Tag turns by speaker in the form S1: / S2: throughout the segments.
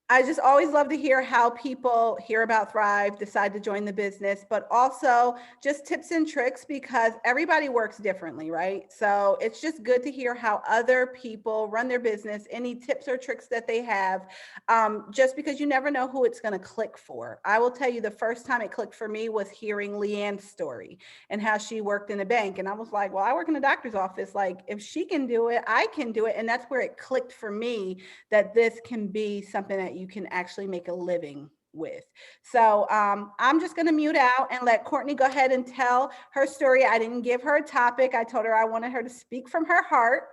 S1: I just always love to hear how people hear about Thrive, decide to join the business, but also just tips and tricks because everybody works differently, right? So it's just good to hear how other people run their business, any tips or tricks that they have, just because you never know who it's going to click for. I will tell you the first time it clicked for me was hearing Leanne's story and how she worked in a bank. And I was like, well, I work in a doctor's office. Like, if she can do it, I can do it. And that's where it clicked for me that this can be something that you can actually make a living with. So I'm just going to mute out and let Courtney go ahead and tell her story. I didn't give her a topic. I told her I wanted her to speak from her heart.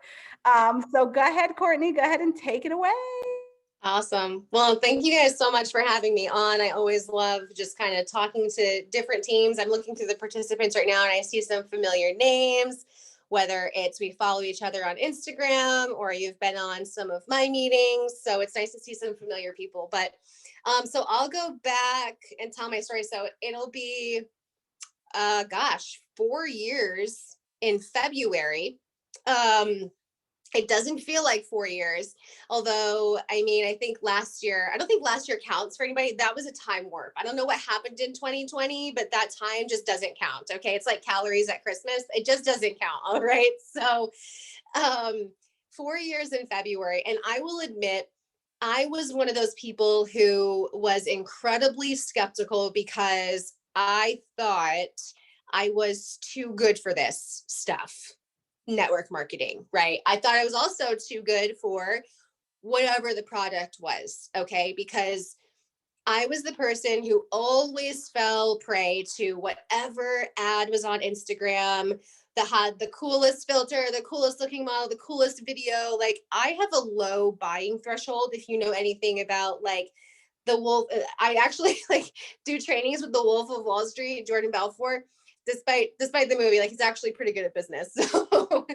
S1: So go ahead, Courtney, go ahead and take it away.
S2: Awesome. Well, thank you guys so much for having me on. I always love just kind of talking to different teams. I'm looking through the participants right now and I see some familiar names, whether it's we follow each other on Instagram or you've been on some of my meetings. So it's nice to see some familiar people. But so I'll go back and tell my story. So it'll be, 4 years in February. It doesn't feel like 4 years. Although, I mean, I don't think last year counts for anybody. That was a time warp. I don't know what happened in 2020, but that time just doesn't count. Okay. It's like calories at Christmas. It just doesn't count. All right. So, 4 years in February. And I will admit, I was one of those people who was incredibly skeptical because I thought I was too good for this stuff. Network marketing, right? I thought I was also too good for whatever the product was, okay? Because I was the person who always fell prey to whatever ad was on Instagram that had the coolest filter, the coolest looking model, the coolest video. Like, I have a low buying threshold. If you know anything about like the wolf, I actually like do trainings with the Wolf of Wall Street, Jordan Belfort. Despite the movie, like, he's actually pretty good at business. So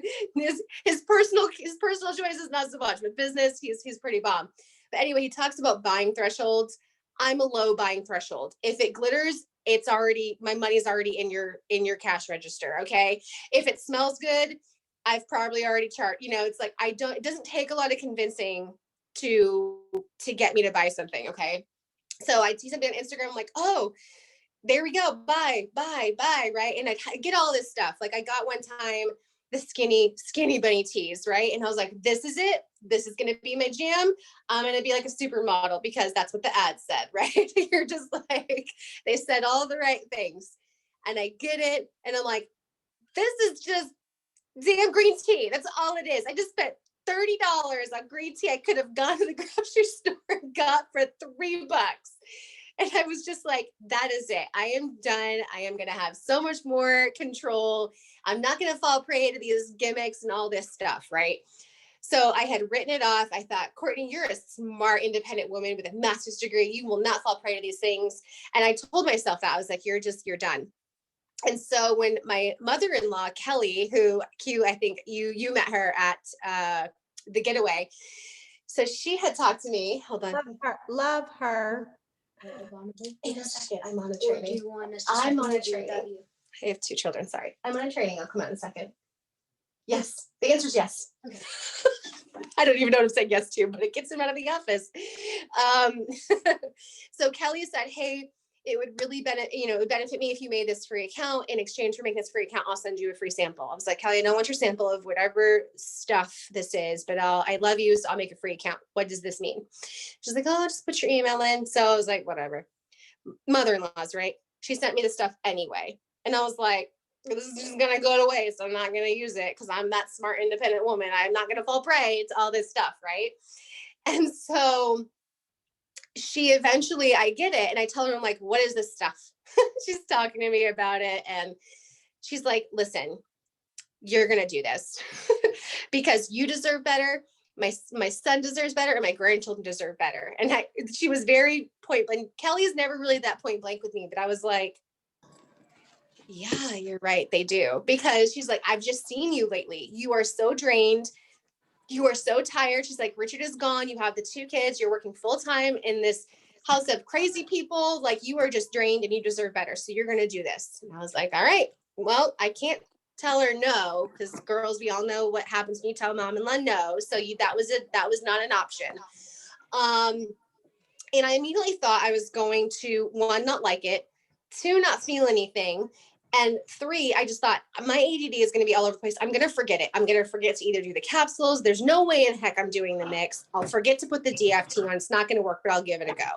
S2: his personal choice is not so much, but business, he's pretty bomb. But anyway, he talks about buying thresholds. I'm a low buying threshold. If it glitters, it's already, my money's already in your cash register. Okay. If it smells good, I've probably already charged. It's like it doesn't take a lot of convincing to get me to buy something. Okay. So I see something on Instagram, I'm like, oh, there we go. Buy, right? And I get all this stuff. Like, I got one time the skinny bunny tees, right? And I was like, this is it. This is going to be my jam. I'm going to be like a supermodel because that's what the ad said, right? You're just like, they said all the right things. And I get it. And I'm like, this is just damn green tea. That's all it is. I just spent $30 on green tea. I could have gone to the grocery store and got for $3. And I was just like, that is it. I am done. I am going to have so much more control. I'm not going to fall prey to these gimmicks and all this stuff, right? So I had written it off. I thought, Courtney, you're a smart, independent woman with a master's degree. You will not fall prey to these things. And I told myself that. I was like, you're done. And so when my mother-in-law, Kelly, who Q, I think you met her at the Getaway. So she had talked to me. Hold on.
S1: Love her.
S2: In a second, I'm on a training. I'm on a training. I have 2 children. Sorry. I'm on a training. I'll come out in a second. Yes. The answer is yes. Okay. I don't even know what I'm saying yes to, but it gets him out of the office. So Kelly said, hey, it would really benefit me if you made this free account. In exchange for making this free account, I'll send you a free sample. I was like, Kelly, I don't want your sample of whatever stuff this is, but I love you, so I'll make a free account. What does this mean? She's like, oh, just put your email in. So I was like, whatever. Mother-in-law's, right? She sent me the stuff anyway. And I was like, this is just going to go to waste. I'm not going to use it because I'm that smart, independent woman. I'm not going to fall prey to all this stuff, right? And so she eventually, I get it. And I tell her, I'm like, what is this stuff? She's talking to me about it. And she's like, listen, you're going to do this because you deserve better. My son deserves better and my grandchildren deserve better. And she was very point blank. Kelly is never really that point blank with me, but I was like, yeah, you're right. They do. Because she's like, I've just seen you lately. You are so drained. You are so tired. She's like, Richard is gone. You have the 2 kids. You're working full time in this house of crazy people. Like, you are just drained and you deserve better. So you're going to do this. And I was like, all right, well, I can't tell her no, because girls, we all know what happens when you tell mom-in-law no. So that was not an option. And I immediately thought I was going to, one, not like it, two, not feel anything. And three, I just thought my ADD is going to be all over the place. I'm going to forget it. I'm going to forget to either do the capsules. There's no way in heck I'm doing the mix. I'll forget to put the DFT on. It's not going to work, but I'll give it a go.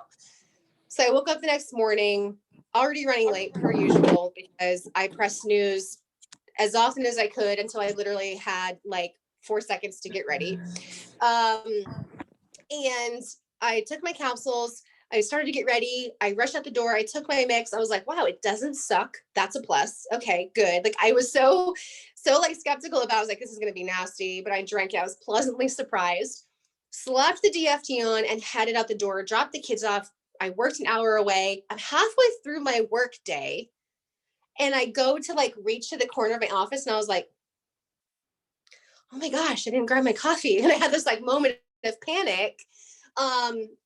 S2: So I woke up the next morning, already running late per usual, because I pressed snooze as often as I could until I literally had like 4 seconds to get ready. And I took my capsules. I started to get ready. I rushed out the door. I took my mix. I was like, wow, it doesn't suck. That's a plus. Okay, good. Like I was so like skeptical about it. I was like, this is going to be nasty, but I drank it. I was pleasantly surprised. Slapped the DFT on and headed out the door, dropped the kids off. I worked an hour away. I'm halfway through my work day and I go to like reach to the corner of my office and I was like, oh my gosh, I didn't grab my coffee. And I had this like moment of panic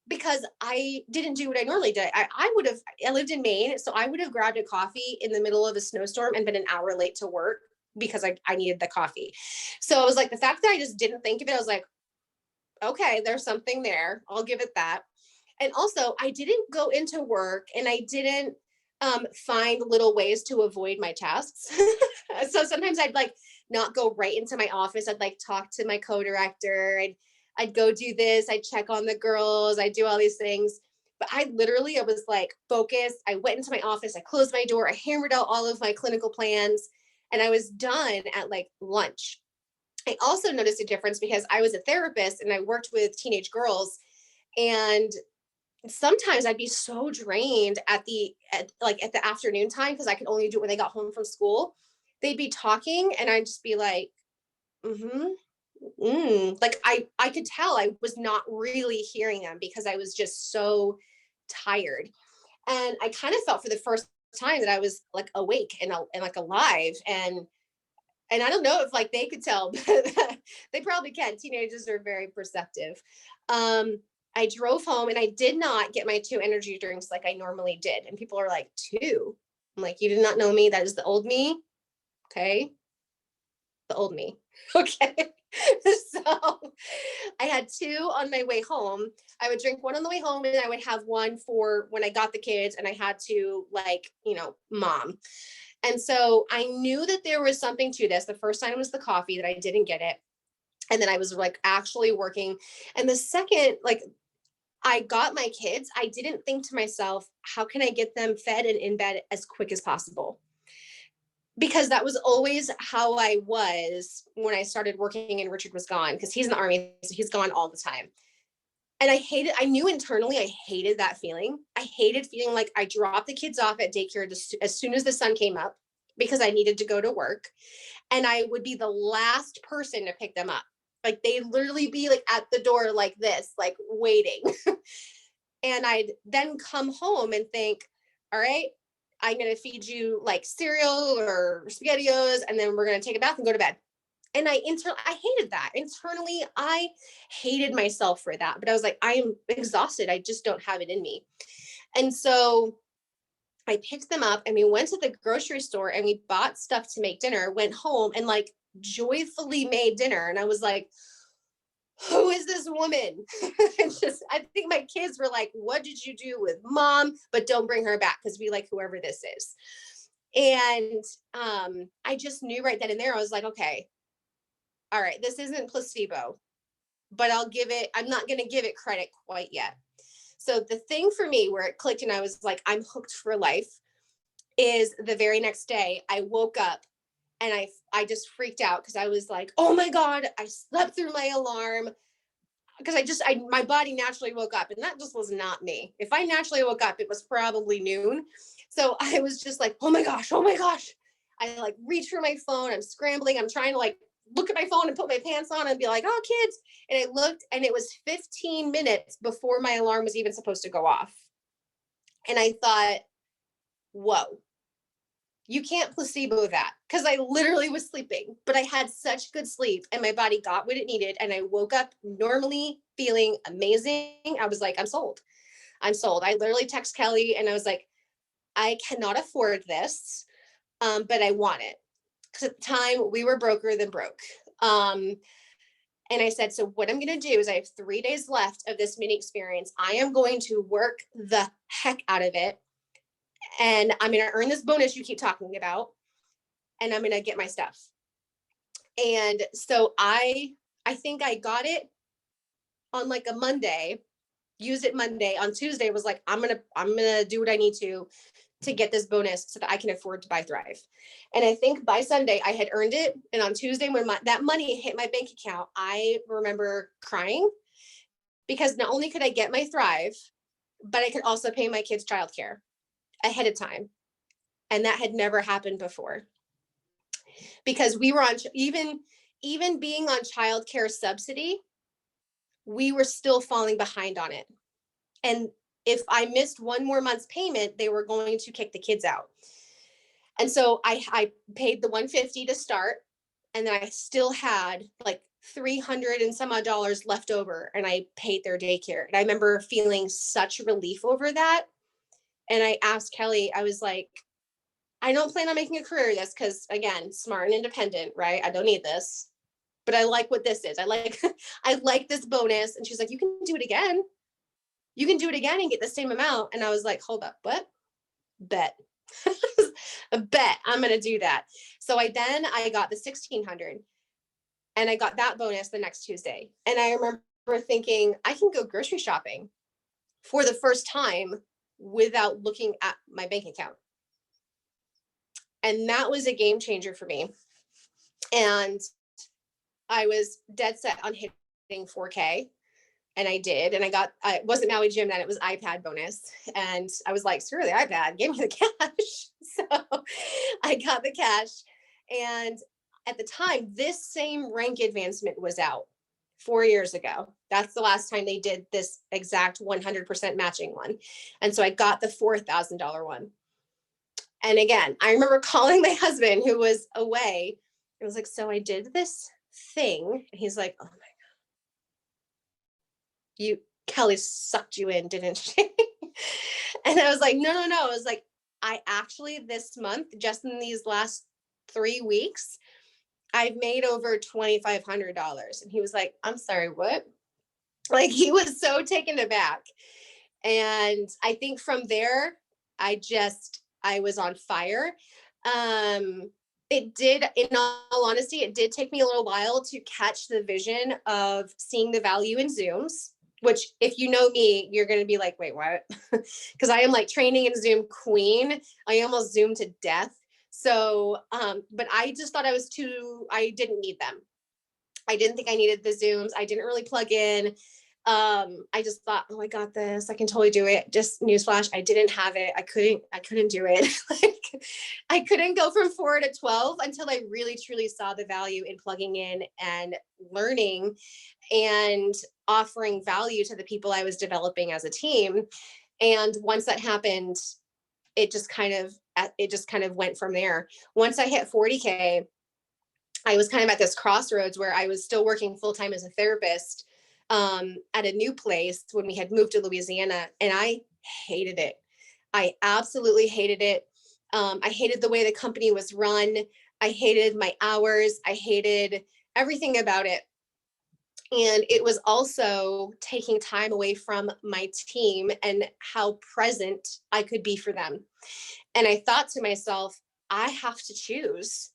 S2: because I didn't do what I normally did. I lived in Maine, so I would have grabbed a coffee in the middle of a snowstorm and been an hour late to work because I needed the coffee. So I was like, the fact that I just didn't think of it, I was like, okay, there's something there. I'll give it that. And also, I didn't go into work and I didn't find little ways to avoid my tasks. So sometimes I'd like not go right into my office. I'd like talk to my co-director. I'd go do this. I'd check on the girls. I'd do all these things. But I was like focused. I went into my office. I closed my door. I hammered out all of my clinical plans and I was done at like lunch. I also noticed a difference because I was a therapist and I worked with teenage girls, and sometimes I'd be so drained at the afternoon time because I could only do it when they got home from school. They'd be talking and I'd just be like, mm-hmm. Like I could tell I was not really hearing them because I was just so tired. And I kind of felt for the first time that I was like awake and like alive. And I don't know if like they could tell, but they probably can. Teenagers are very perceptive. I drove home and I did not get my 2 energy drinks like I normally did. And people are like, 2? I'm like, you did not know me. That is the old me. Okay. The old me. Okay. So I had 2 on my way home. I would drink one on the way home and I would have one for when I got the kids and I had to like, mom. And so I knew that there was something to this. The first time was the coffee that I didn't get it. And then I was like actually working. And the second, like I got my kids, I didn't think to myself, how can I get them fed and in bed as quick as possible? Because that was always how I was when I started working and Richard was gone, because he's in the Army, so he's gone all the time. And I knew internally I hated that feeling. I hated feeling like I dropped the kids off at daycare as soon as the sun came up because I needed to go to work. And I would be the last person to pick them up. Like they'd literally be like at the door like this, like waiting. And I'd then come home and think, all right, I'm going to feed you like cereal or SpaghettiOs, and then we're going to take a bath and go to bed. And I hated that. Internally, I hated myself for that. But I was like, I am exhausted. I just don't have it in me. And so I picked them up and we went to the grocery store and we bought stuff to make dinner, went home and like joyfully made dinner. And I was like, who is this woman? I think my kids were like, what did you do with mom? But don't bring her back because we like whoever this is. And I just knew right then and there, I was like, okay, all right, this isn't placebo, but I'm not going to give it credit quite yet. So the thing for me where it clicked and I was like, I'm hooked for life is the very next day I woke up and I just freaked out because I was like, oh my God, I slept through my alarm because my body naturally woke up and that just was not me. If I naturally woke up, it was probably noon. So I was just like, oh my gosh. I like reach for my phone. I'm scrambling. I'm trying to like look at my phone and put my pants on and be like, oh, kids. And I looked and it was 15 minutes before my alarm was even supposed to go off. And I thought, whoa, you can't placebo that, because I literally was sleeping, but I had such good sleep and my body got what it needed. And I woke up normally feeling amazing. I was like, I'm sold. I literally text Kelly and I was like, I cannot afford this, but I want it. Because at the time we were broker than broke. And I said, so what I'm going to do is I have 3 days left of this mini experience. I am going to work the heck out of it. And I'm going to earn this bonus you keep talking about. And I'm going to get my stuff. And so I think I got it on like a Monday, used it Monday. On Tuesday was like, I'm going to do what I need to get this bonus so that I can afford to buy Thrive. And I think by Sunday I had earned it. And on Tuesday, when that money hit my bank account, I remember crying because not only could I get my Thrive, but I could also pay my kids' childcare ahead of time. And that had never happened before, because we were on, even being on childcare subsidy, we were still falling behind on it. And if I missed one more month's payment, they were going to kick the kids out. And so I paid the $150 to start, and then I still had like $300 and some odd dollars left over, and I paid their daycare. And I remember feeling such relief over that. And I asked Kelly, I was like, I don't plan on making a career of this because, again, smart and independent, right? I don't need this, but I like what this is. I like this bonus. And she's like, you can do it again. You can do it again and get the same amount. And I was like, hold up, what? Bet. A bet I'm going to do that. So I got the 1,600 and I got that bonus the next Tuesday. And I remember thinking, I can go grocery shopping for the first time without looking at my bank account. And that was a game changer for me. And I was dead set on hitting 4K. And I did. And it wasn't Maui Gym then, it was iPad bonus. And I was like, screw the iPad, give me the cash. So I got the cash. And at the time, this same rank advancement was out 4 years ago. That's the last time they did this exact 100% matching one. And so I got the $4,000 one. And again, I remember calling my husband who was away. I was like, so I did this thing. And he's like, oh my God, Kelly sucked you in, didn't she? And I was like, no. I was like, I actually this month, just in these last 3 weeks, I've made over $2,500. And he was like, I'm sorry, what? Like, he was so taken aback. And I think from there, I was on fire. It did, in all honesty, it did take me a little while to catch the vision of seeing the value in Zooms, which if you know me, you're going to be like, wait, what? Because I am like training in Zoom queen. I almost Zoomed to death. So, but I just thought I didn't need them. I didn't think I needed the Zooms. I didn't really plug in. I just thought, oh, I got this. I can totally do it. Just newsflash, I didn't have it. I couldn't do it. Like, I couldn't go from 4 to 12 until I really truly saw the value in plugging in and learning and offering value to the people I was developing as a team. And once that happened, it just kind of went from there. Once I hit 40K, I was kind of at this crossroads where I was still working full-time as a therapist at a new place when we had moved to Louisiana, and I hated it. I absolutely hated it. I hated the way the company was run. I hated my hours. I hated everything about it. And it was also taking time away from my team and how present I could be for them. And I thought to myself, I have to choose.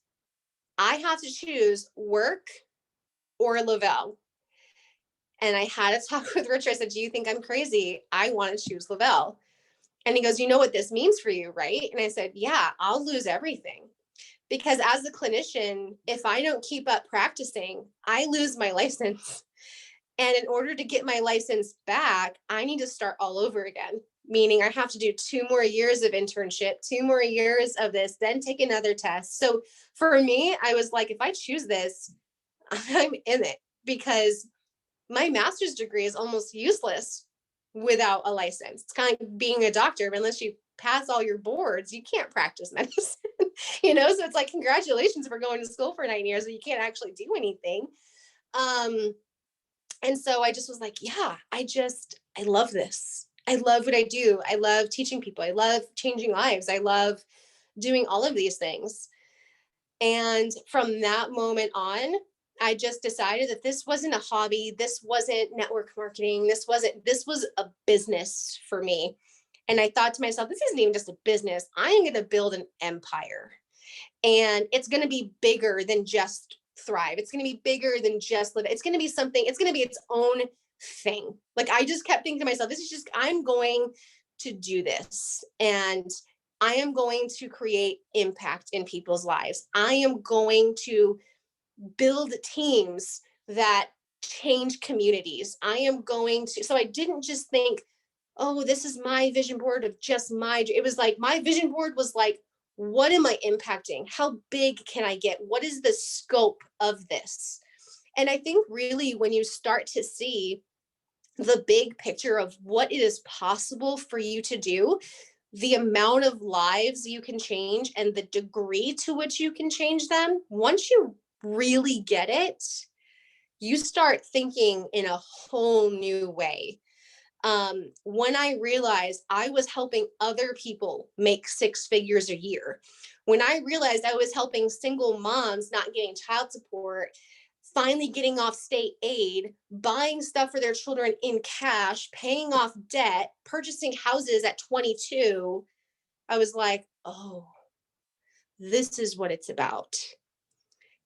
S2: I have to choose work or Lavelle. And I had a talk with Richard. I said, do you think I'm crazy? I want to choose Lavelle. And he goes, you know what this means for you, right? And I said, yeah, I'll lose everything. Because as a clinician, if I don't keep up practicing, I lose my license. And in order to get my license back, I need to start all over again. Meaning I have to do 2 more years of internship, 2 more years of this, then take another test. So for me, I was like, if I choose this, I'm in it, because my master's degree is almost useless without a license. It's kind of like being a doctor. Unless you pass all your boards, you can't practice medicine. So it's like, congratulations for going to school for 9 years, but you can't actually do anything. And so I just was like, yeah, I love this. I love what I do. I love teaching people. I love changing lives. I love doing all of these things. And from that moment on, I just decided that this wasn't a hobby. This wasn't network marketing. This was a business for me. And I thought to myself, this isn't even just a business. I am going to build an empire, and it's going to be bigger than just thrive. It's going to be bigger than just live. It's going to be something, it's going to be its own thing. Like, I just kept thinking to myself, I'm going to do this, and I am going to create impact in people's lives. I am going to build teams that change communities. I am going to, so I didn't just think, oh, this is my vision board of just it was like, my vision board was like, what am I impacting? How big can I get? What is the scope of this? And I think really when you start to see the big picture of what it is possible for you to do, the amount of lives you can change and the degree to which you can change them, once you really get it, you start thinking in a whole new way. When I realized I was helping other people make 6 figures a year, when I realized I was helping single moms not getting child support, finally getting off state aid, buying stuff for their children in cash, paying off debt, purchasing houses at 22, I was like, oh, this is what it's about.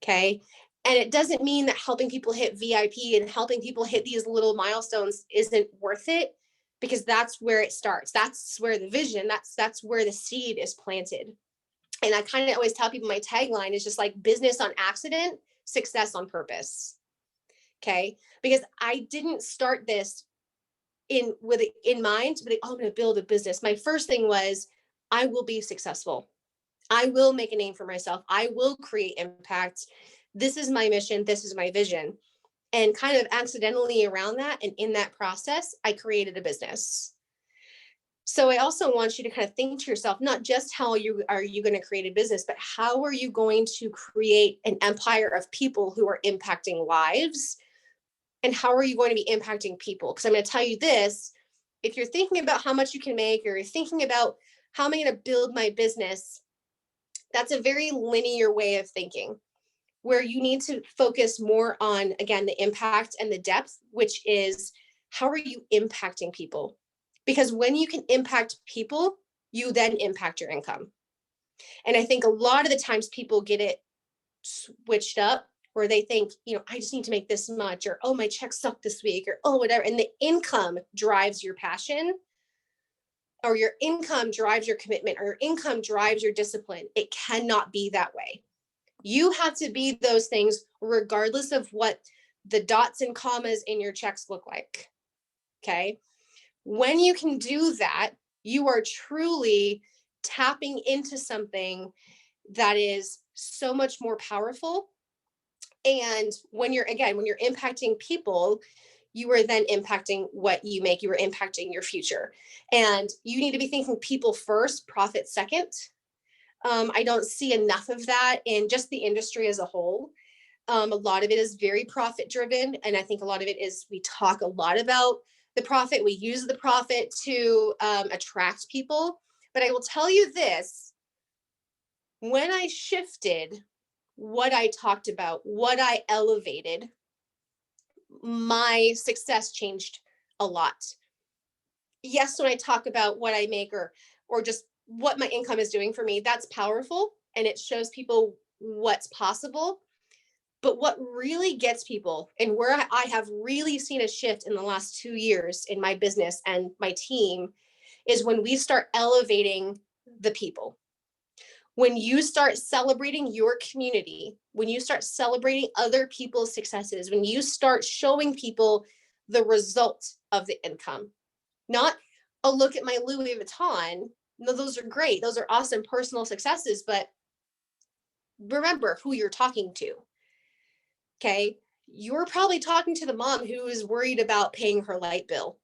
S2: Okay. And it doesn't mean that helping people hit VIP and helping people hit these little milestones isn't worth it, because that's where it starts. That's where the vision, that's where the seed is planted. And I kind of always tell people my tagline is just like business on accident, success on purpose. Okay. Because I didn't start this in mind, but oh, I'm going to build a business. My first thing was, I will be successful. I will make a name for myself. I will create impact. This is my mission. This is my vision. And kind of accidentally around that and in that process, I created a business. So I also want you to kind of think to yourself, not just how are you going to create a business, but how are you going to create an empire of people who are impacting lives? And how are you going to be impacting people? Because I'm going to tell you this, if you're thinking about how much you can make, or you're thinking about how am I going to build my business, that's a very linear way of thinking, where you need to focus more on, again, the impact and the depth, which is how are you impacting people? Because when you can impact people, you then impact your income. And I think a lot of the times people get it switched up, where they think, I just need to make this much, or, oh, my check sucked this week, or, oh, whatever. And the income drives your passion, or your income drives your commitment, or your income drives your discipline. It cannot be that way. You have to be those things regardless of what the dots and commas in your checks look like. Okay. When you can do that, you are truly tapping into something that is so much more powerful. And when you're impacting people, you are then impacting what you make. You are impacting your future. And you need to be thinking people first, profit second. I don't see enough of that in just the industry as a whole. A lot of it is very profit driven. And I think a lot of it is, we talk a lot about the profit. We use the profit to attract people. But I will tell you this, when I shifted what I talked about, what I elevated, my success changed a lot. Yes, when I talk about what I make, or just what my income is doing for me, that's powerful and it shows people what's possible. But what really gets people, and where I have really seen a shift in the last 2 years in my business and my team, is when we start elevating the people. When you start celebrating your community, when you start celebrating other people's successes, when you start showing people the result of the income, not, oh, look at my Louis Vuitton. No, those are great. Those are awesome personal successes, but remember who you're talking to. Okay. You're probably talking to the mom who is worried about paying her light bill.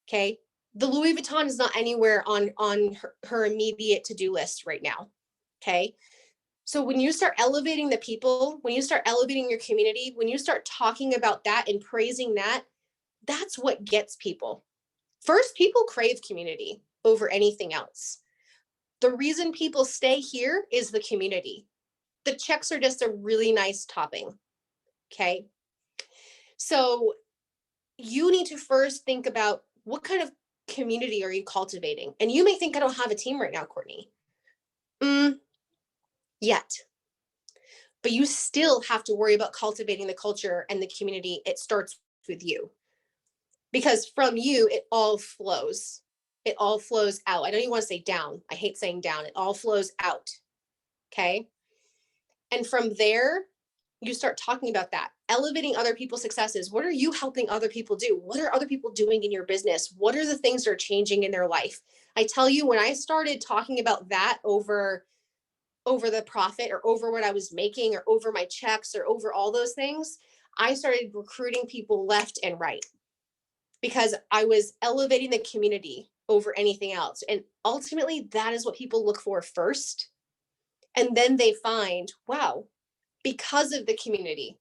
S2: Okay. The Louis Vuitton is not anywhere on her immediate to-do list right now. Okay. So when you start elevating the people, when you start elevating your community, when you start talking about that and praising that, that's what gets people. First, people crave community over anything else. The reason people stay here is the community. The checks are just a really nice topping. Okay. So you need to first think about what kind of community are you cultivating? And you may think, I don't have a team right now, Courtney. Yet. But you still have to worry about cultivating the culture and the community. It starts with you, because from you, it all flows. It all flows out. I don't even want to say down. I hate saying down. It all flows out. Okay. And from there, you start talking about that, elevating other people's successes. What are you helping other people do? What are other people doing in your business? What are the things that are changing in their life? I tell you, when I started talking about that over the profit, or over what I was making, or over my checks, or over all those things, I started recruiting people left and right, because I was elevating the community over anything else. And ultimately, that is what people look for first. And then they find, wow, because of the community,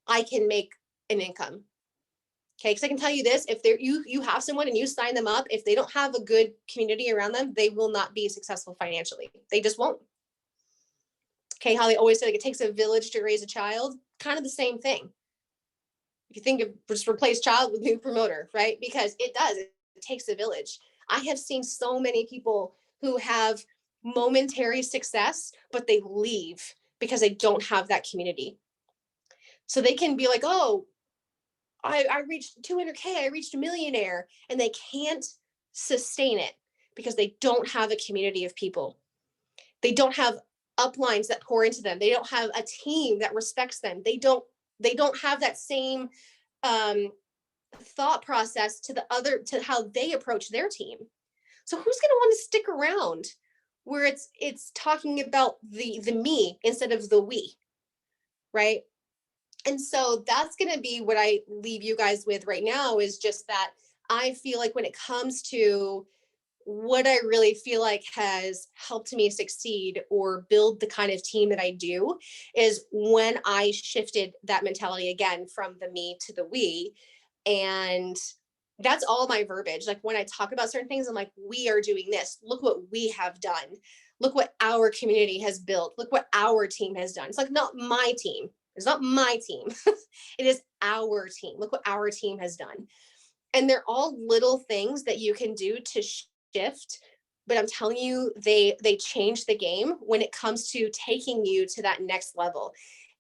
S2: I can make an income. Okay, because I can tell you this: if you have someone and you sign them up, if they don't have a good community around them, they will not be successful financially. They just won't. Okay, how they always say, like, it takes a village to raise a child, kind of the same thing. If you think of, just replace child with new promoter, right? Because it does, it takes a village. I have seen so many people who have momentary success, but they leave because they don't have that community. So they can be like, oh, I reached 200K, I reached a millionaire, and they can't sustain it because they don't have a community of people. They don't have uplines that pour into them. They don't have a team that respects them. They don't have that same um, thought process to how they approach their team. So who's going to want to stick around where it's talking about the me instead of the we, right? And so that's going to be what I leave you guys with right now, is just that I feel like when it comes to what I really feel like has helped me succeed or build the kind of team that I do, is when I shifted that mentality again from the me to the we. And that's all my verbiage. Like, when I talk about certain things, I'm like, we are doing this. Look what we have done. Look what our community has built. Look what our team has done. It's like, not my team. It's not my team. It is our team. Look what our team has done. And they're all little things that you can do to shift, but I'm telling you, they change the game when it comes to taking you to that next level.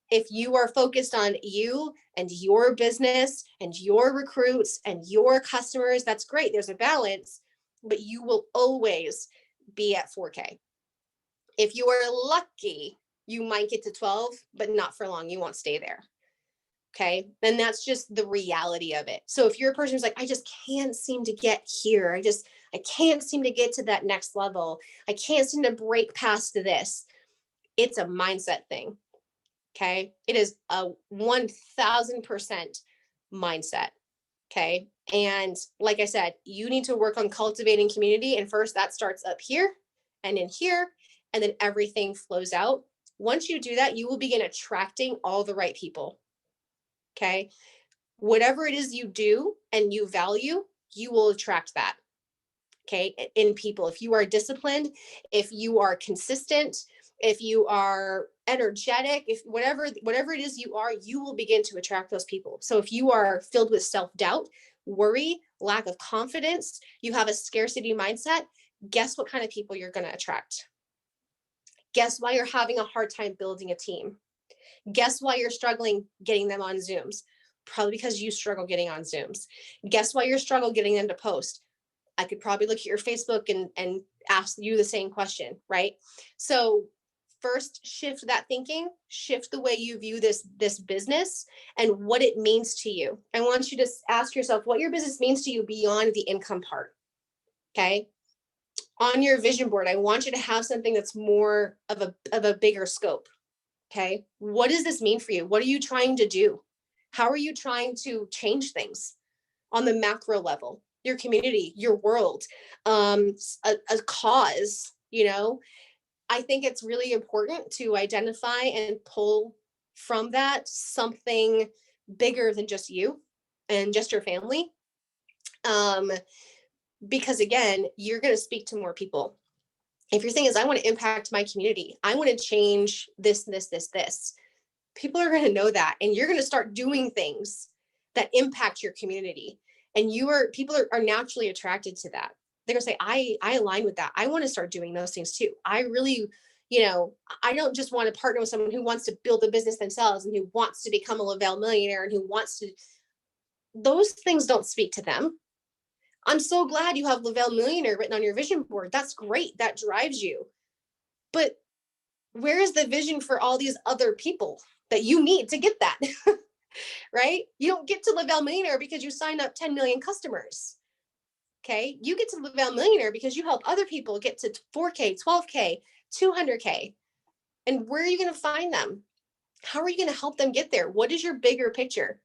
S2: If you are focused on you and your business and your recruits and your customers, that's great. There's a balance, but you will always be at 4K. If you are lucky, you might get to 12, but not for long. You won't stay there. Okay. And that's just the reality of it. So if you're a person who's like, I just can't seem to get here, I can't seem to get to that next level, I can't seem to break past this, it's a mindset thing. Okay. It is a 1000% mindset. Okay. And like I said, you need to work on cultivating community. And first, that starts up here and in here, and then everything flows out. Once you do that, you will begin attracting all the right people. Okay. Whatever it is you do and you value, you will attract that. Okay. In people, if you are disciplined, if you are consistent, if you are energetic, if whatever it is you are, you will begin to attract those people. So if you are filled with self-doubt, worry, lack of confidence, you have a scarcity mindset, guess what kind of people you're going to attract? Guess why you're having a hard time building a team? Guess why you're struggling getting them on Zooms? Probably because you struggle getting on Zooms. Guess why you're struggle getting them to post? I could probably look at your Facebook and ask you the same question, right? So first, shift that thinking, shift the way you view this business and what it means to you. I want you to ask yourself what your business means to you beyond the income part. Okay. On your vision board, I want you to have something that's more of a bigger scope. Okay. What does this mean for you? What are you trying to do? How are you trying to change things on the macro level? Your community, your world, a cause, I think it's really important to identify and pull from that something bigger than just you and just your family. Because again, you're going to speak to more people. If your thing is, I want to impact my community, I want to change this, People are going to know that, and you're going to start doing things that impact your community. And people are naturally attracted to that. They're going to say, I align with that. I want to start doing those things too. I really, I don't just want to partner with someone who wants to build a business themselves and who wants to become a Lavelle millionaire and who wants to, those things don't speak to them. I'm so glad you have Lavelle millionaire written on your vision board. That's great. That drives you. But where is the vision for all these other people that you need to get that? Right? You don't get to Lavelle millionaire because you signed up 10 million customers. Okay. You get to Lavelle millionaire because you help other people get to 4K, 12K, 200K. And where are you going to find them? How are you going to help them get there? What is your bigger picture?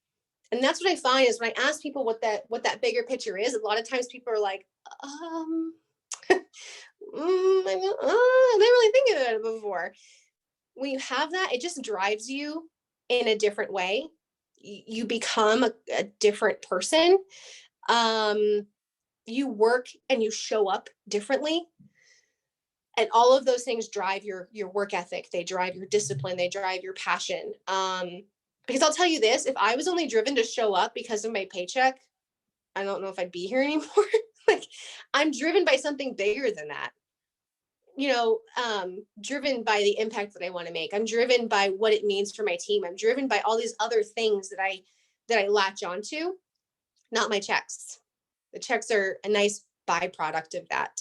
S2: And that's what I find is when I ask people what that bigger picture is, a lot of times people are like, I didn't really think of it before. When you have that, it just drives you in a different way. You become a different person. You work and you show up differently. And all of those things drive your work ethic. They drive your discipline. They drive your passion. Because I'll tell you this, if I was only driven to show up because of my paycheck, I don't know if I'd be here anymore. Like, I'm driven by something bigger than that. Driven by the impact that I want to make. I'm driven by what it means for my team. I'm driven by all these other things that I latch onto, not my checks. The checks are a nice byproduct of that.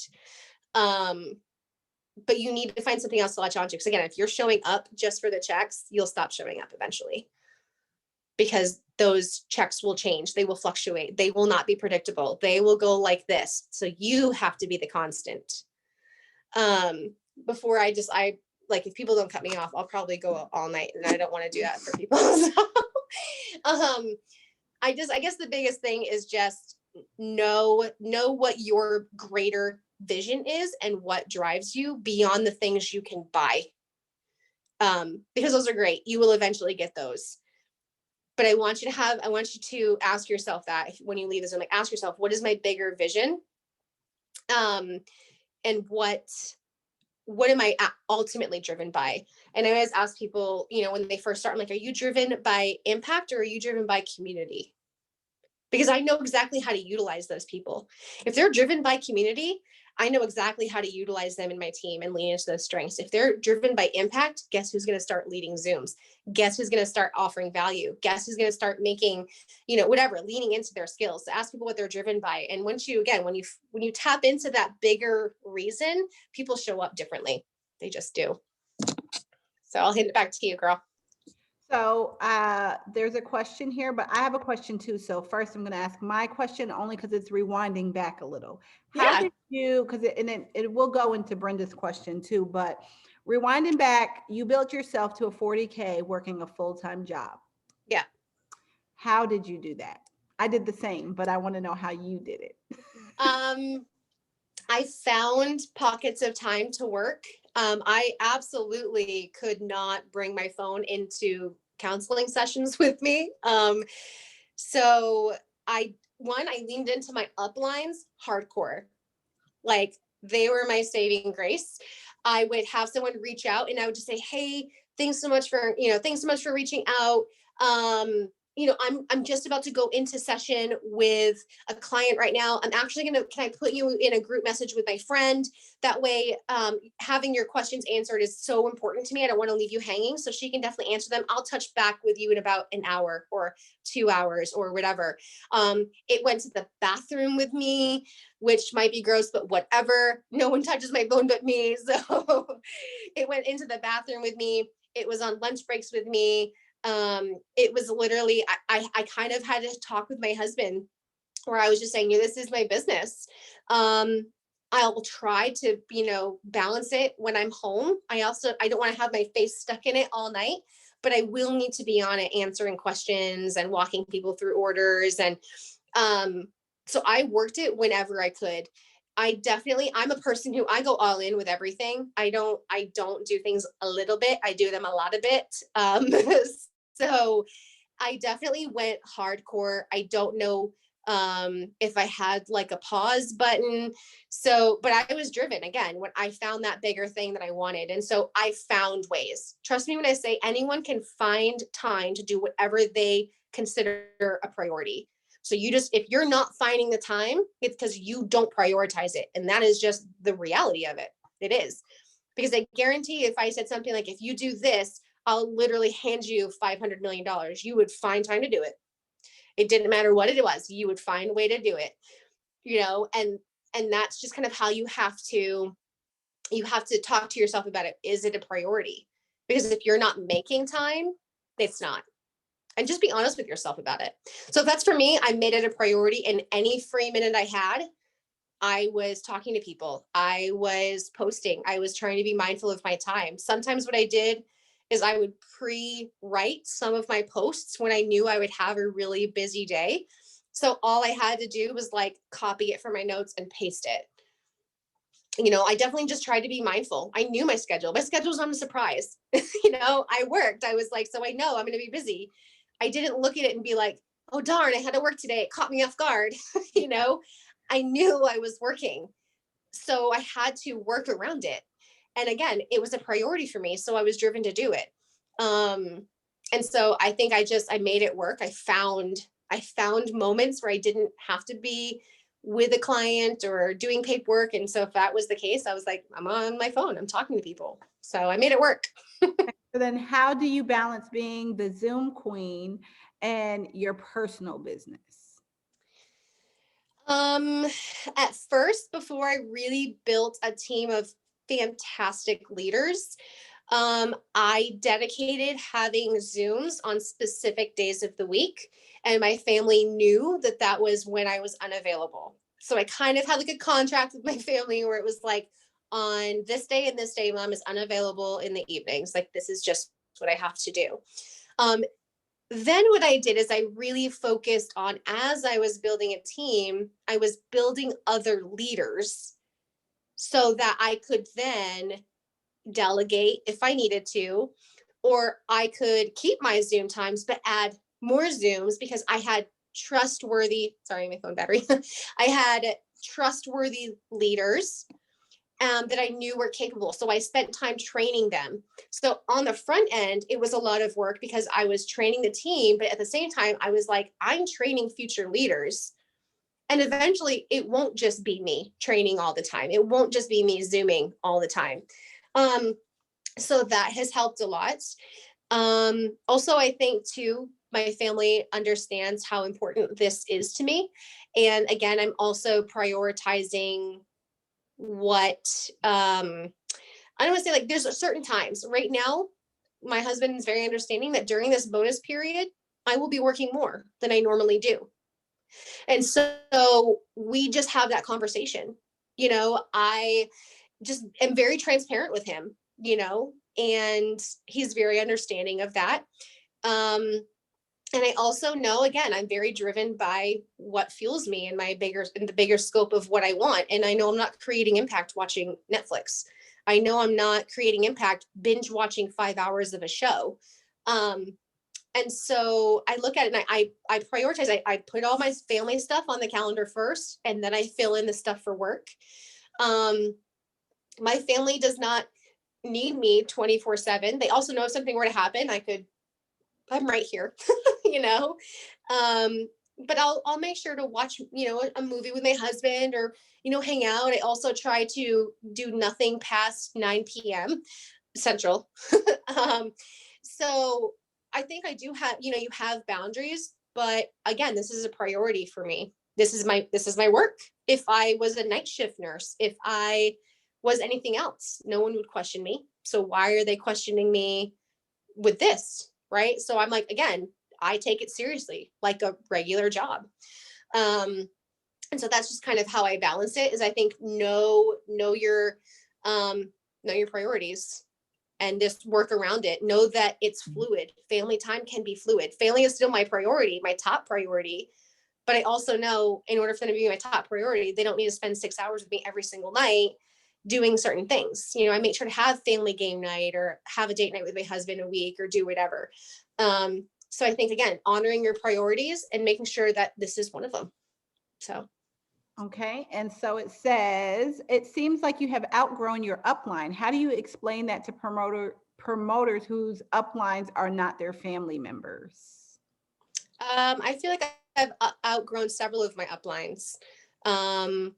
S2: But you need to find something else to latch onto. Because again, if you're showing up just for the checks, you'll stop showing up eventually. Because those checks will change. They will fluctuate. They will not be predictable. They will go like this. So you have to be the constant. Before I like, if people don't cut me off, I'll probably go all night, and I don't want to do that for people. So, I guess the biggest thing is just know what your greater vision is and what drives you beyond the things you can buy. Because those are great. You will eventually get those. But I want you to ask yourself that when you leave this, like, ask yourself, what is my bigger vision? And what am I ultimately driven by? And I always ask people, when they first start, I'm like, are you driven by impact or are you driven by community? Because I know exactly how to utilize those people. If they're driven by community, I know exactly how to utilize them in my team and lean into those strengths. If they're driven by impact, guess who's going to start leading Zooms? Guess who's going to start offering value? Guess who's going to start making, whatever, leaning into their skills. To ask people what they're driven by. And when you tap into that bigger reason, people show up differently. They just do. So I'll hand it back to you, girl.
S1: So there's a question here, but I have a question too. So first I'm going to ask my question only because it's rewinding back a little. How did you, because it will go into Brenda's question too, but rewinding back, you built yourself to a 40K working a full-time job.
S2: Yeah.
S1: How did you do that? I did the same, but I want to know how you did it.
S2: I found pockets of time to work. I absolutely could not bring my phone into counseling sessions with me. So I leaned into my uplines hardcore. Like, they were my saving grace. I would have someone reach out and I would just say, hey, thanks so much for reaching out. I'm just about to go into session with a client right now. I'm actually can I put you in a group message with my friend? That way, having your questions answered is so important to me. I don't want to leave you hanging. So she can definitely answer them. I'll touch back with you in about an hour or 2 hours or whatever. It went to the bathroom with me, which might be gross, but whatever. No one touches my phone but me. So it went into the bathroom with me. It was on lunch breaks with me. It was literally, I kind of had to talk with my husband where I was just saying, this is my business. I'll try to, balance it when I'm home. I don't want to have my face stuck in it all night, but I will need to be on it answering questions and walking people through orders. And, so I worked it whenever I could. I'm a person who I go all in with everything. I don't do things a little bit. I do them a lot of bit. So I definitely went hardcore. I don't know if I had like a pause button. So, but I was driven again when I found that bigger thing that I wanted. And so I found ways. Trust me when I say anyone can find time to do whatever they consider a priority. So you just, if you're not finding the time, it's because you don't prioritize it. And that is just the reality of it. It is. Because I guarantee if I said something like, if you do this, I'll literally hand you $500 million, you would find time to do it. It didn't matter what it was, you would find a way to do it, and that's just kind of how you have to talk to yourself about it. Is it a priority? Because if you're not making time, it's not. And just be honest with yourself about it. So if that's for me, I made it a priority, and any free minute I had, I was talking to people. I was posting. I was trying to be mindful of my time. Sometimes what I did is I would pre-write some of my posts when I knew I would have a really busy day. So all I had to do was like copy it from my notes and paste it. I definitely just tried to be mindful. I knew my schedule. My schedule was not a surprise. I worked. I was like, so I know I'm going to be busy. I didn't look at it and be like, oh, darn, I had to work today. It caught me off guard. I knew I was working. So I had to work around it. And again, it was a priority for me. So I was driven to do it. And so I think I made it work. I found moments where I didn't have to be with a client or doing paperwork. And so if that was the case, I was like, I'm on my phone, I'm talking to people. So I made it work.
S1: So then how do you balance being the Zoom queen and your personal business?
S2: Um, at first, before I really built a team of fantastic leaders, I dedicated having Zooms on specific days of the week, and my family knew that that was when I was unavailable. So I kind of had like a contract with my family where it was like, on this day and this day, mom is unavailable in the evenings. Like, this is just what I have to do. Um, then what I did is I really focused on, as I was building a team, I was building other leaders so that I could then delegate if I needed to, or I could keep my Zoom times but add more Zooms because I had sorry, my phone battery. I had trustworthy leaders that I knew were capable. So I spent time training them. So on the front end, it was a lot of work because I was training the team, but at the same time, I was like, I'm training future leaders. And eventually, it won't just be me training all the time. It won't just be me Zooming all the time. So that has helped a lot. Also, I think too, my family understands how important this is to me. And again, I'm also prioritizing what I don't want to say, like, there's certain times. Right now, my husband is very understanding that during this bonus period, I will be working more than I normally do. And so we just have that conversation. I just am very transparent with him, and he's very understanding of that. And I also know, again, I'm very driven by what fuels me and the bigger scope of what I want. And I know I'm not creating impact watching Netflix. I know I'm not creating impact binge watching 5 hours of a show. And so I look at it and I prioritize. I put all my family stuff on the calendar first, and then I fill in the stuff for work. My family does not need me 24/7. They also know if something were to happen, I'm right here, you know. But I'll make sure to watch, a movie with my husband, or hang out. I also try to do nothing past 9 p.m. Central. So I think I do have, you have boundaries, but again, this is a priority for me. This is my work. If I was a night shift nurse, if I was anything else, no one would question me. So why are they questioning me with this? Right. So I'm like, again, I take it seriously, like a regular job. And so that's just kind of how I balance it, is I think know your priorities and just work around it. Know that it's fluid. Family time can be fluid. Family is still my priority, my top priority. But I also know, in order for them to be my top priority, they don't need to spend 6 hours with me every single night doing certain things. I make sure to have family game night or have a date night with my husband a week or do whatever. So I think, again, honoring your priorities and making sure that this is one of them. So
S1: Okay. And so it says, it seems like you have outgrown your upline. How do you explain that to promoters whose uplines are not their family members?
S2: I feel like I've outgrown several of my uplines. Um,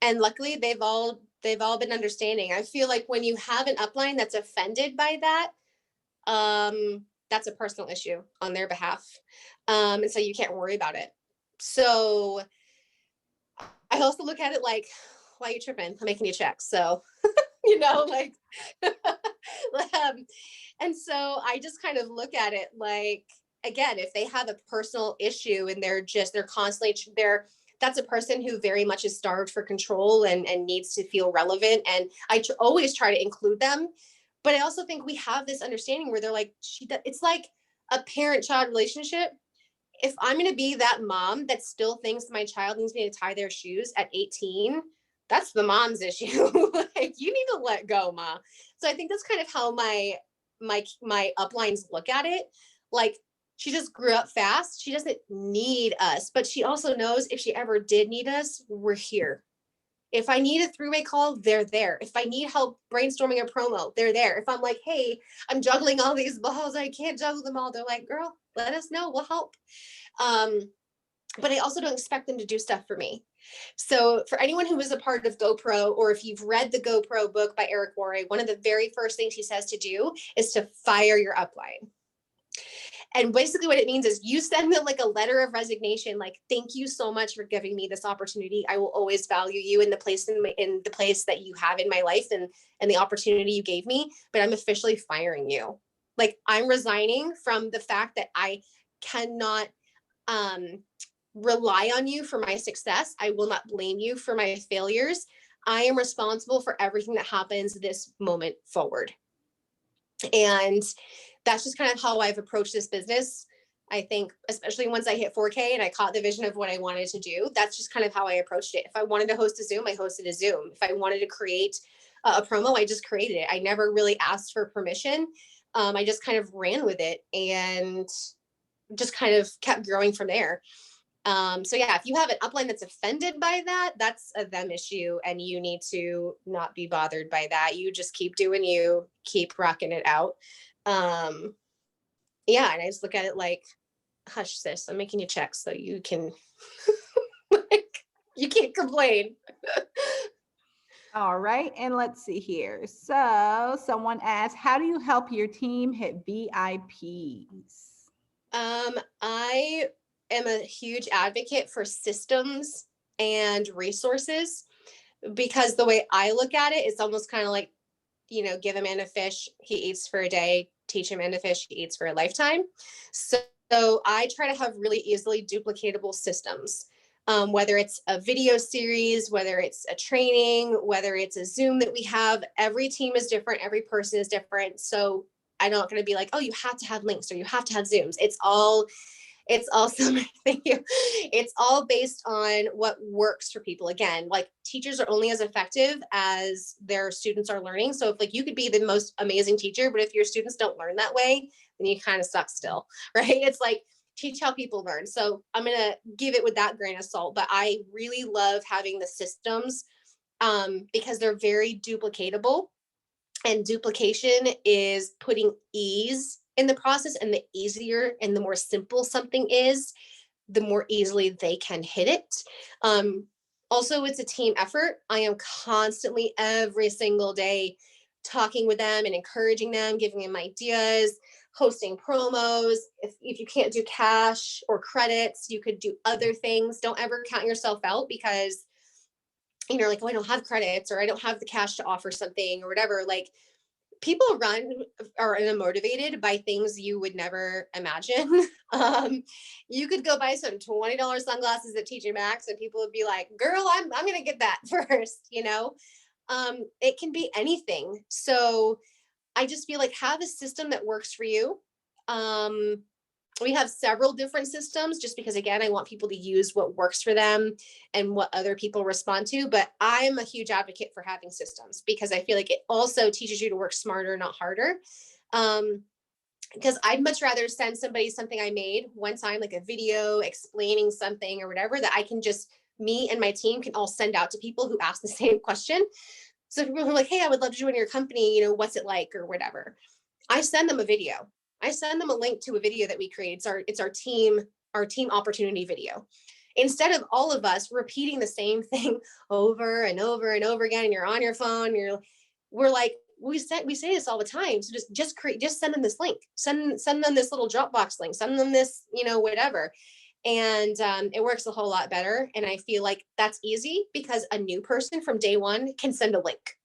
S2: and luckily they've all been understanding. I feel like when you have an upline that's offended by that, that's a personal issue on their behalf. And so you can't worry about it. So I also look at it like, why are you tripping? I'm making you checks. So, like, um, and so I just kind of look at it like, again, if they have a personal issue and they're constantly, that's a person who very much is starved for control and needs to feel relevant. And always try to include them. But I also think we have this understanding where they're like, it's like a parent child relationship. If I'm going to be that mom that still thinks my child needs me to tie their shoes at 18, that's the mom's issue. Like, you need to let go, ma. So I think that's kind of how my uplines look at it. Like, she just grew up fast. She doesn't need us, but she also knows if she ever did need us, we're here. If I need a three-way call, they're there. If I need help brainstorming a promo, they're there. If I'm like, hey, I'm juggling all these balls, I can't juggle them all, they're like, girl, let us know, we'll help. Um, but I also don't expect them to do stuff for me. So for anyone who is a part of GoPro, or if you've read the GoPro book by Eric Worre, one of the very first things he says to do is to fire your upline. And basically what it means is you send them like a letter of resignation, like, thank you so much for giving me this opportunity. I will always value you in the place in the place that you have in my life and the opportunity you gave me, but I'm officially firing you. Like, I'm resigning from the fact that I cannot rely on you for my success. I will not blame you for my failures. I am responsible for everything that happens this moment forward. And that's just kind of how I've approached this business. I think, especially once I hit 4K and I caught the vision of what I wanted to do, that's just kind of how I approached it. If I wanted to host a Zoom, I hosted a Zoom. If I wanted to create a promo, I just created it. I never really asked for permission. I just kind of ran with it and just kind of kept growing from there. So yeah, if you have an upline that's offended by that, that's a them issue, and you need to not be bothered by that. You just keep doing you, keep rocking it out. Um, yeah, and I just look at it like, hush, sis, I'm making you checks so you can, like, you can't complain.
S1: All right. And let's see here. So someone asked, how do you help your team hit VIPs?
S2: I am a huge advocate for systems and resources, because the way I look at it, it's almost kind of like, give a man a fish, he eats for a day, teach a man to fish, he eats for a lifetime. So I try to have really easily duplicatable systems, whether it's a video series, whether it's a training, whether it's a Zoom that we have. Every team is different, every person is different. So I'm not going to be like, oh, you have to have links or you have to have Zooms. It's also thank you. It's all based on what works for people. Again, like, teachers are only as effective as their students are learning. So if, like, you could be the most amazing teacher, but if your students don't learn that way, then you kind of suck still, right? It's like, teach how people learn. So I'm gonna give it with that grain of salt, but I really love having the systems because they're very duplicatable. And duplication is putting ease in the process, and the easier and the more simple something is, the more easily they can hit it. Also, it's a team effort. I am constantly, every single day, talking with them and encouraging them, giving them ideas, hosting promos. If you can't do cash or credits, you could do other things. Don't ever count yourself out because like, oh, I don't have credits, or I don't have the cash to offer something or whatever. Like, people are motivated by things you would never imagine. You could go buy some $20 sunglasses at TJ Maxx and people would be like, girl, I'm going to get that first, it can be anything. So I just feel like, have a system that works for you. We have several different systems just because, again, I want people to use what works for them and what other people respond to. But I'm a huge advocate for having systems because I feel like it also teaches you to work smarter, not harder. Because I'd much rather send somebody something I made one time, like a video explaining something or whatever, that I can just me and my team can all send out to people who ask the same question. So people who are like, hey, I would love to join your company, you know, what's it like or whatever. I send them a video. I send them a link to a video that we create. It's our team opportunity video. Instead of all of us repeating the same thing over and over and over again, and you're on your phone, we're like, we say this all the time. So just send them this link, send them this little Dropbox link, send them this, you know, whatever. And it works a whole lot better. And I feel like that's easy because a new person from day one can send a link.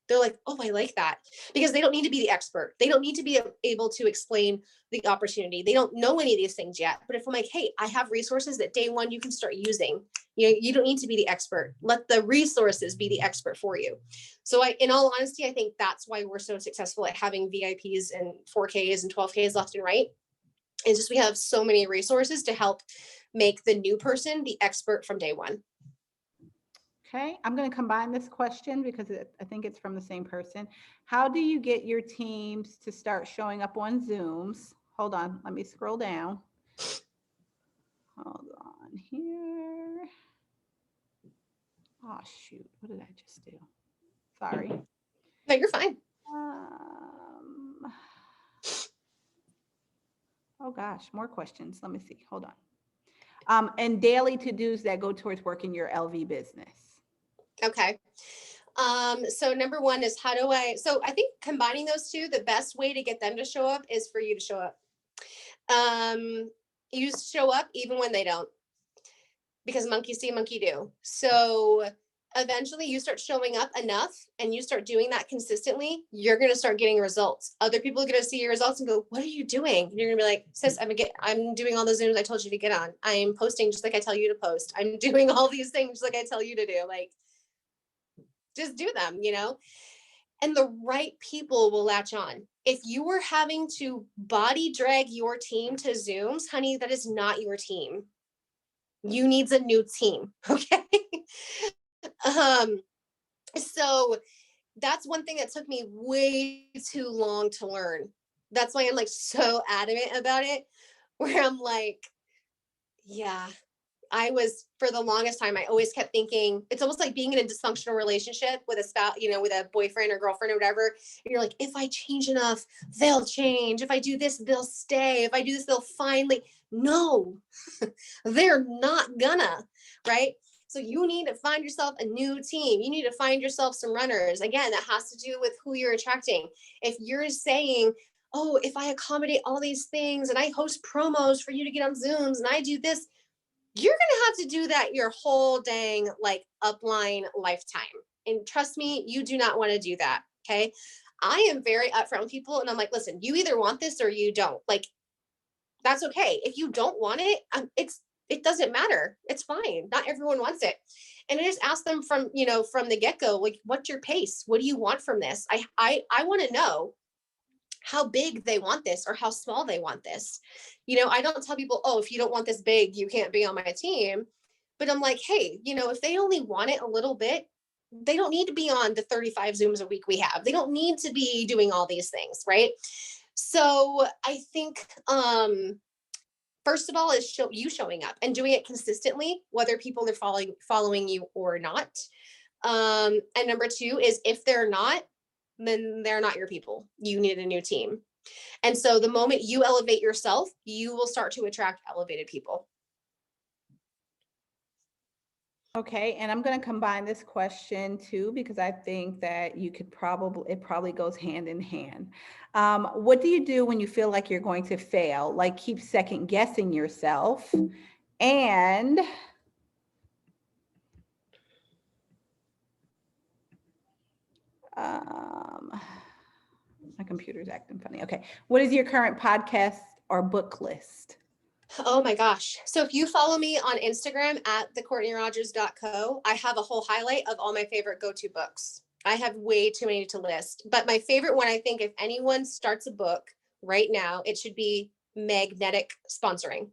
S2: They're like, oh, I like that, because they don't need to be the expert. They don't need to be able to explain the opportunity. They don't know any of these things yet. But if I'm like, hey, I have resources that day one you can start using, you don't need to be the expert. Let the resources be the expert for you. So in all honesty, I think that's why we're so successful at having VIPs and 4Ks and 12Ks left and right. It's just we have so many resources to help make the new person the expert from day one.
S1: Okay, I'm going to combine this question because I think it's from the same person. How do you get your teams to start showing up on Zooms? Hold on, let me scroll down. Hold on here. Oh, shoot, what did I just do? Sorry.
S2: No, you're fine.
S1: Oh gosh, more questions. Let me see, hold on. And daily to-dos that go towards working your LV business.
S2: Okay. So number one is so I think combining those two, the best way to get them to show up is for you to show up. You show up even when they don't, because monkey see, monkey do. So eventually you start showing up enough and you start doing that consistently, you're going to start getting results. Other people are going to see your results and go, what are you doing? And you're going to be like, sis, I'm doing all those Zooms I told you to get on. I'm posting just like I tell you to post. I'm doing all these things just like I tell you to do. Like, just do them, you know, and the right people will latch on. If you were having to body drag your team to Zooms, honey, that is not your team. You need a new team. Okay. So that's one thing that took me way too long to learn. That's why I'm like so adamant about it, where I'm like, yeah, I was, for the longest time, I always kept thinking it's almost like being in a dysfunctional relationship with a spouse, you know, with a boyfriend or girlfriend or whatever. And you're like, if I change enough, they'll change. If I do this, they'll stay. If I do this, they'll finally. No, they're not gonna, right? So you need to find yourself a new team. You need to find yourself some runners. Again, that has to do with who you're attracting. If you're saying, oh, if I accommodate all these things and I host promos for you to get on Zooms and I do this, you're going to have to do that your whole dang like upline lifetime. And trust me, you do not want to do that. Okay. I am very upfront with people and I'm like, listen, you either want this or you don't. Like, that's okay. If you don't want it, it doesn't matter. It's fine. Not everyone wants it. And I just ask them from the get-go, like, what's your pace? What do you want from this? I want to know how big they want this or how small they want this. I don't tell people, oh, if you don't want this big, you can't be on my team. But I'm like, hey, if they only want it a little bit, they don't need to be on the 35 Zooms a week we have. They don't need to be doing all these things, right? So I think, first of all, is showing up and doing it consistently, whether people are following you or not. And number two is if they're not, then they're not your people. You need a new team. And so the moment you elevate yourself, you will start to attract elevated people.
S1: Okay, and I'm going to combine this question too, because I think that it probably goes hand in hand. What do you do when you feel like you're going to fail? Like keep second guessing yourself and my computer's acting funny. Okay. What is your current podcast or book list?
S2: Oh my gosh. So if you follow me on Instagram at thecourtneyrogers.co, I have a whole highlight of all my favorite go-to books. I have way too many to list, but my favorite one, I think if anyone starts a book right now, it should be Magnetic Sponsoring.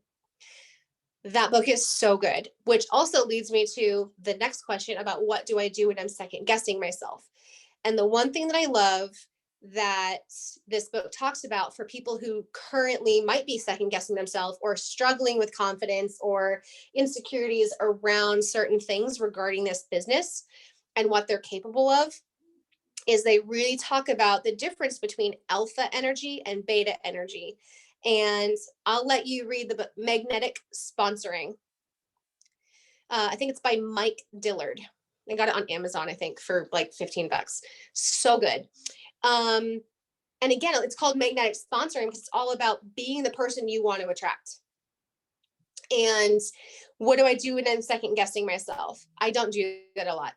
S2: That book is so good, which also leads me to the next question about what do I do when I'm second guessing myself. And the one thing that I love that this book talks about for people who currently might be second guessing themselves or struggling with confidence or insecurities around certain things regarding this business and what they're capable of, is they really talk about the difference between alpha energy and beta energy. And I'll let you read the book, Magnetic Sponsoring. I think it's by Mike Dillard. I got it on Amazon, I think, for like $15. So good. And again, it's called magnetic sponsoring because it's all about being the person you want to attract. And what do I do when I'm second guessing myself? I don't do that a lot.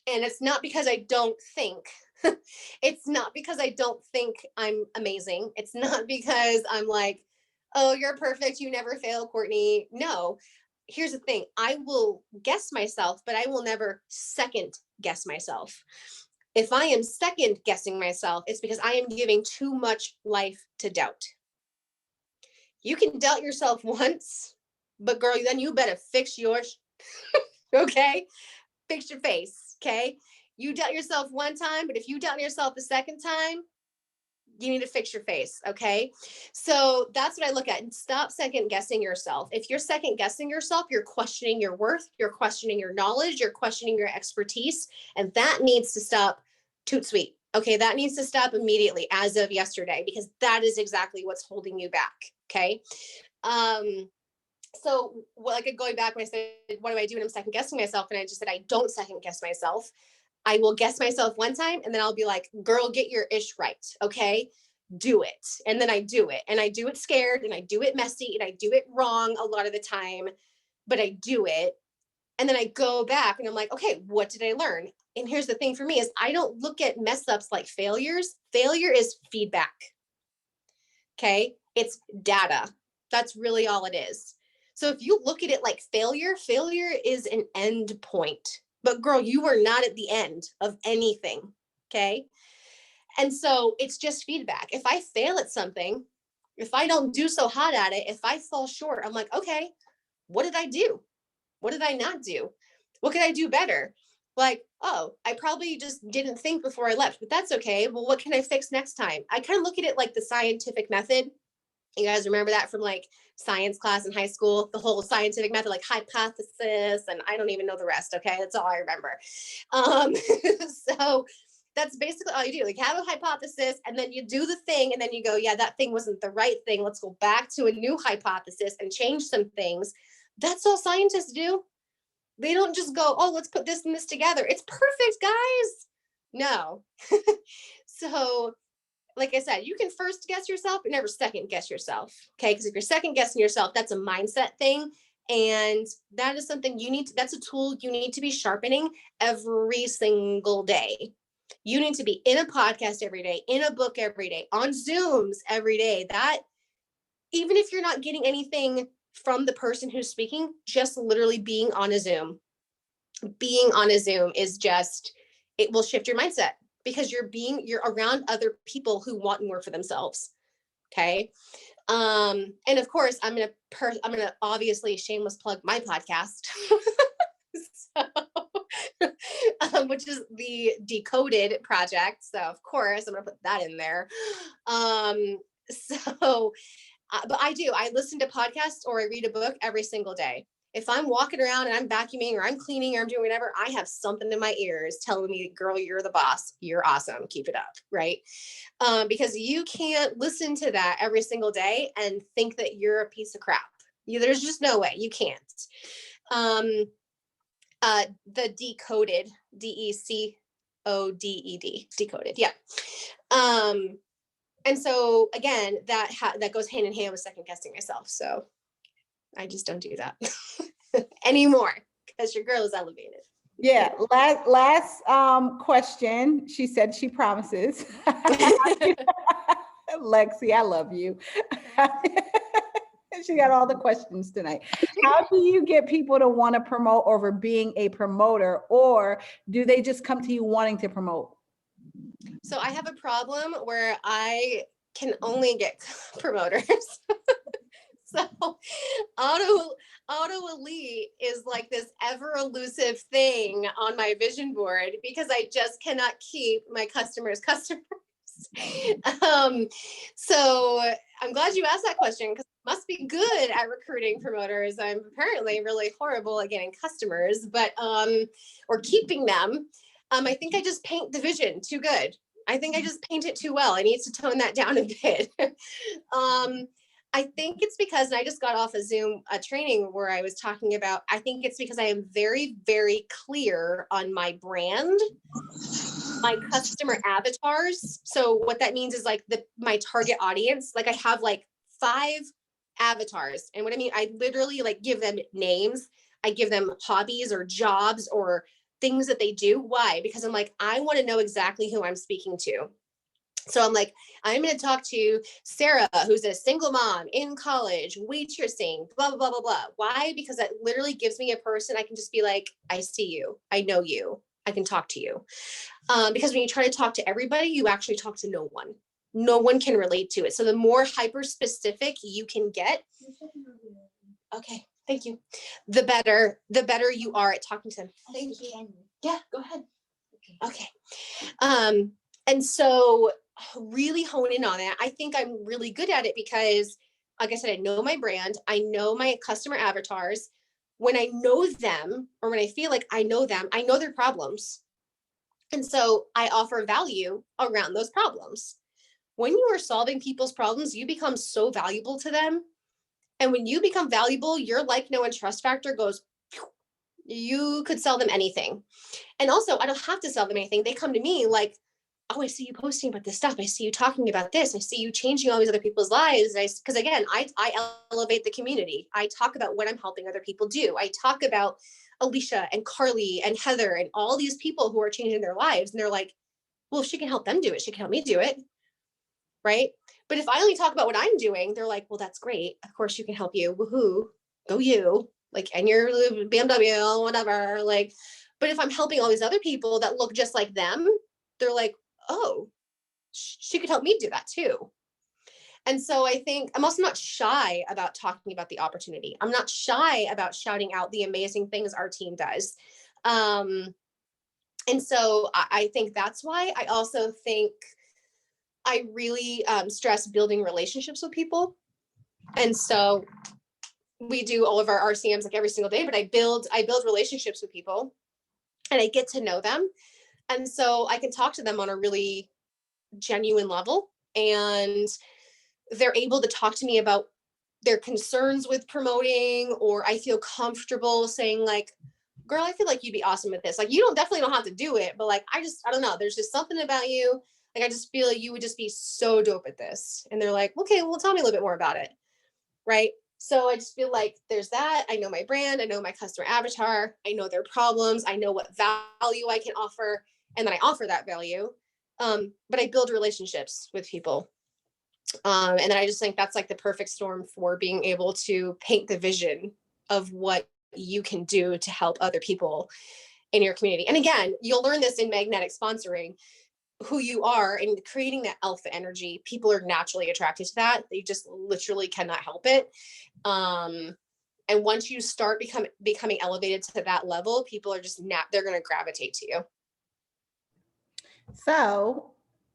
S2: And it's not because I don't think, it's not because I don't think I'm amazing. It's not because I'm like, oh, you're perfect, you never fail, Courtney. No, here's the thing. I will guess myself, but I will never second guess myself. If I am second guessing myself, it's because I am giving too much life to doubt. You can doubt yourself once, but girl, then you better fix yours. Okay? Fix your face. Okay? You doubt yourself one time, but if you doubt yourself a second time, you need to fix your face. Okay? So that's what I look at. And stop second guessing yourself. If you're second guessing yourself, you're questioning your worth, you're questioning your knowledge, you're questioning your expertise, and that needs to stop. Toot sweet. Okay, that needs to stop immediately as of yesterday, because that is exactly what's holding you back. Okay. So like going back when I said, what do I do when I'm second guessing myself? And I just said, I don't second guess myself. I will guess myself one time and then I'll be like, girl, get your ish right. Okay. Do it. And then I do it, and I do it scared, and I do it messy, and I do it wrong a lot of the time, but I do it. And then I go back and I'm like, okay, what did I learn? And here's the thing for me is I don't look at mess ups like failures. Failure is feedback. Okay. It's data. That's really all it is. So if you look at it like failure, failure is an end point. But girl, you are not at the end of anything. Okay. And so it's just feedback. If I fail at something, if I don't do so hot at it, if I fall short, I'm like, okay, what did I do? What did I not do? What could I do better? Like, oh, I probably just didn't think before I left, but that's okay. Well, what can I fix next time? I kind of look at it like the scientific method. You guys remember that from like science class in high school, the whole scientific method, like hypothesis, and I don't even know the rest. Okay. That's all I remember. So that's basically all you do. Like have a hypothesis and then you do the thing and then you go, yeah, that thing wasn't the right thing. Let's go back to a new hypothesis and change some things. That's all scientists do. They don't just go, oh, let's put this and this together. It's perfect, guys. No. So, like I said, you can first guess yourself, but never second guess yourself. Okay. Because if you're second guessing yourself, that's a mindset thing. And that is something you need to, that's a tool you need to be sharpening every single day. You need to be in a podcast every day, in a book every day, on Zooms every day. That, even if you're not getting anything from the person who's speaking, just literally being on a Zoom is just, it will shift your mindset because you're around other people who want more for themselves. Okay. And of course I'm going to obviously shameless plug my podcast. So, which is the Decoded Project. So of course I'm going to put that in there. But I listen to podcasts or I read a book every single day. If I'm walking around and I'm vacuuming or I'm cleaning or I'm doing whatever, I have something in my ears telling me, girl, you're the boss. You're awesome. Keep it up. Right. Because you can't listen to that every single day and think that you're a piece of crap. There's just no way. You can't. The Decoded, DECODED, Decoded. Yeah. And so again, that goes hand in hand with second guessing myself. So I just don't do that anymore because your girl is elevated.
S1: Yeah. Last question. She said she promises. Lexi, I love you. She got all the questions tonight. How do you get people to want to promote over being a promoter, or do they just come to you wanting to promote?
S2: So I have a problem where I can only get promoters. So auto elite is like this ever elusive thing on my vision board because I just cannot keep my customers. So I'm glad you asked that question because I must be good at recruiting promoters. I'm apparently really horrible at getting customers, but or keeping them. I think I just paint the vision too good. I think I just paint it too well. I need to tone that down a bit. I think it's because, and I just got off a Zoom training where I was talking about, I think it's because I am very, very clear on my brand, my customer avatars. So what that means is like my target audience, like I have like 5 avatars. And what I mean, I literally like give them names. I give them hobbies or jobs or things that they do. Why? Because I'm like, I want to know exactly who I'm speaking to. So I'm like, I'm going to talk to Sarah, who's a single mom in college, waitressing, blah, blah, blah, blah, blah. Why? Because that literally gives me a person I can just be like, I see you. I know you. I can talk to you. Because when you try to talk to everybody, you actually talk to no one. No one can relate to it. So the more hyper specific you can get. Okay, thank you. The better you are at talking to them. Thank you. Yeah, go ahead. Okay. And so really hone in on it. I think I'm really good at it because, like I said, I know my brand. I know my customer avatars. When I know them, or when I feel like I know them, I know their problems. And so I offer value around those problems. When you are solving people's problems, you become so valuable to them. And when you become valuable, your like, know, and trust factor goes, you could sell them anything. And also, I don't have to sell them anything. They come to me like, oh, I see you posting about this stuff. I see you talking about this. I see you changing all these other people's lives. Because again, I elevate the community. I talk about what I'm helping other people do. I talk about Alicia and Carly and Heather and all these people who are changing their lives. And they're like, well, if she can help them do it, she can help me do it. Right. But if I only talk about what I'm doing, they're like, well, that's great. Of course you can help you. Woohoo. Go you. Like, and your BMW, whatever. Like, but if I'm helping all these other people that look just like them, they're like, oh, she could help me do that too. And so I think I'm also not shy about talking about the opportunity. I'm not shy about shouting out the amazing things our team does. And so I think that's why. I also think I really stress building relationships with people. And so we do all of our RCMs like every single day, but I build relationships with people and I get to know them. And so I can talk to them on a really genuine level, and they're able to talk to me about their concerns with promoting, or I feel comfortable saying like, girl, I feel like you'd be awesome at this. Like, you definitely don't have to do it, but like, I don't know. There's just something about you. Like, I just feel like you would just be so dope at this. And they're like, okay, well, tell me a little bit more about it. Right. So I just feel like there's that. I know my brand. I know my customer avatar. I know their problems. I know what value I can offer. And then I offer that value. But I build relationships with people. And then I just think that's like the perfect storm for being able to paint the vision of what you can do to help other people in your community. And again, you'll learn this in magnetic sponsoring, who you are and creating that alpha energy. People are naturally attracted to that. They just literally cannot help it. And once you start becoming elevated to that level, people are just they're going to gravitate to you.
S1: So,